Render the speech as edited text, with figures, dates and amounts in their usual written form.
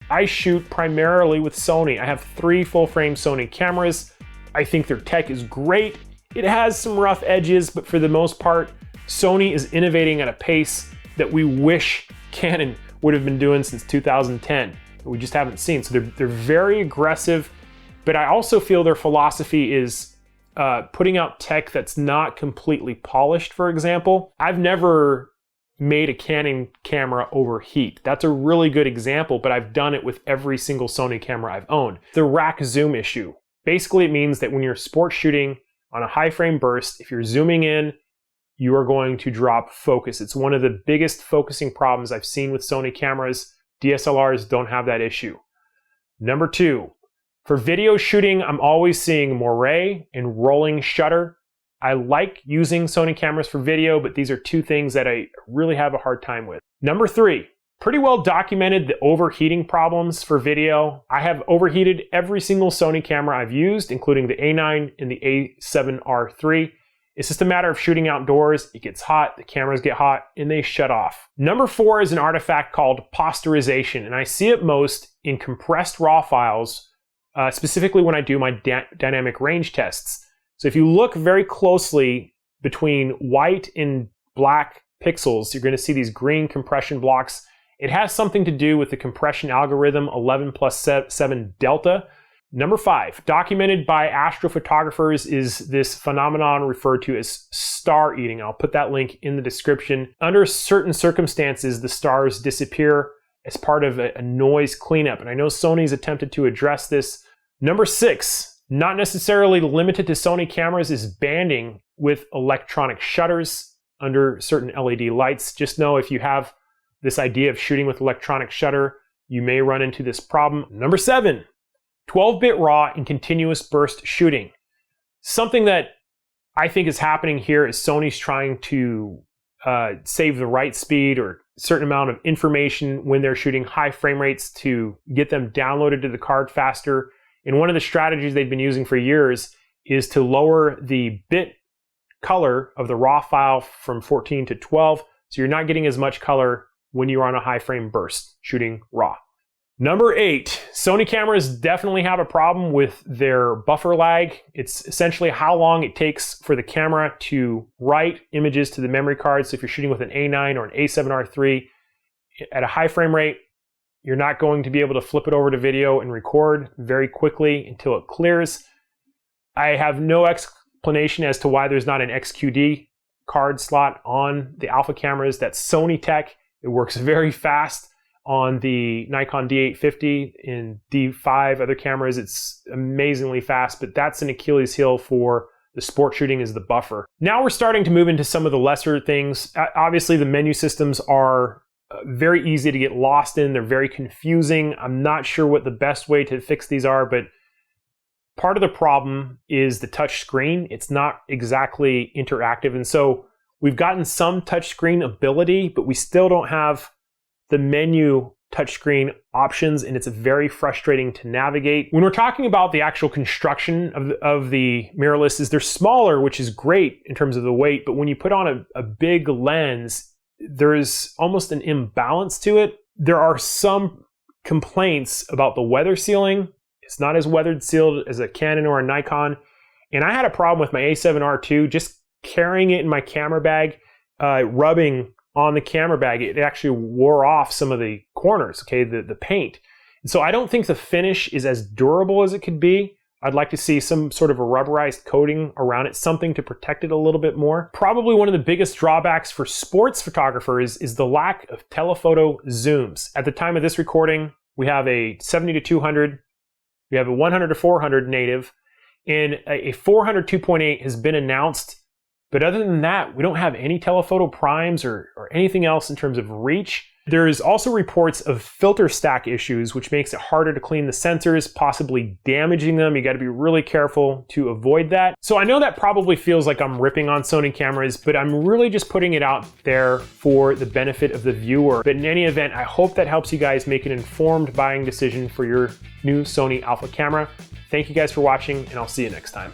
I shoot primarily with Sony. I have 3 full-frame Sony cameras. I think their tech is great. It has some rough edges, but for the most part, Sony is innovating at a pace that we wish Canon would have been doing since 2010. We just haven't seen. So they're very aggressive, but I also feel their philosophy is putting out tech that's not completely polished, for example. I've never made a Canon camera overheat. That's a really good example, but I've done it with every single Sony camera I've owned. The rack zoom issue. Basically, it means that when you're sports shooting on a high frame burst, if you're zooming in, you are going to drop focus. It's one of the biggest focusing problems I've seen with Sony cameras. DSLRs don't have that issue. Number 2, for video shooting, I'm always seeing moire and rolling shutter. I like using Sony cameras for video, but these are 2 things that I really have a hard time with. Number 3, pretty well documented the overheating problems for video. I have overheated every single Sony camera I've used, including the A9 and the A7RIII. It's just a matter of shooting outdoors. It gets hot, the cameras get hot, and they shut off. Number 4 is an artifact called Postureization, and I see it most in compressed RAW files, specifically when I do my dynamic range tests. So if you look very closely between white and black pixels, you're going to see these green compression blocks. It has something to do with the compression algorithm 11+7 delta. Number 5, documented by astrophotographers, is this phenomenon referred to as star eating. I'll put that link in the description. Under certain circumstances, the stars disappear as part of a noise cleanup, and I know Sony's attempted to address this. Number 6, not necessarily limited to Sony cameras, is banding with electronic shutters under certain LED lights. Just know if you have this idea of shooting with electronic shutter, you may run into this problem. Number 7, 12-bit RAW and continuous burst shooting. Something that I think is happening here is Sony's trying to save the write speed or a certain amount of information when they're shooting high frame rates to get them downloaded to the card faster. And one of the strategies they've been using for years is to lower the bit color of the RAW file from 14 to 12, so you're not getting as much color when you're on a high frame burst shooting RAW. Number 8, Sony cameras definitely have a problem with their buffer lag. It's essentially how long it takes for the camera to write images to the memory card. So if you're shooting with an A9 or an A7RIII at a high frame rate, you're not going to be able to flip it over to video and record very quickly until it clears. I have no explanation as to why there's not an XQD card slot on the Alpha cameras. That's Sony tech. It works very fast. On the Nikon D850 and D5 other cameras, it's amazingly fast, but that's an Achilles heel for the sport shooting, is the buffer. Now we're starting to move into some of the lesser things. Obviously, the menu systems are very easy to get lost in. They're very confusing. I'm not sure what the best way to fix these are, but part of the problem is the touch screen. It's not exactly interactive, and so we've gotten some touchscreen ability, but we still don't have the menu touchscreen options, and it's very frustrating to navigate. When we're talking about the actual construction of the mirrorless, they're smaller, which is great in terms of the weight, but when you put on a big lens, there is almost an imbalance to it. There are some complaints about the weather sealing. It's not as weathered sealed as a Canon or a Nikon, and I had a problem with my A7R II, just carrying it in my camera bag, rubbing on the camera bag, it actually wore off some of the corners, okay, the paint. And so I don't think the finish is as durable as it could be. I'd like to see some sort of a rubberized coating around it, something to protect it a little bit more. Probably one of the biggest drawbacks for sports photographers is the lack of telephoto zooms. At the time of this recording, we have a 70-200, we have a 100-400 native, and a 400 2.8 has been announced. But other than that, we don't have any telephoto primes or anything else in terms of reach. There's also reports of filter stack issues, which makes it harder to clean the sensors, possibly damaging them. You got to be really careful to avoid that. So I know that probably feels like I'm ripping on Sony cameras, but I'm really just putting it out there for the benefit of the viewer. But in any event, I hope that helps you guys make an informed buying decision for your new Sony Alpha camera. Thank you guys for watching, and I'll see you next time.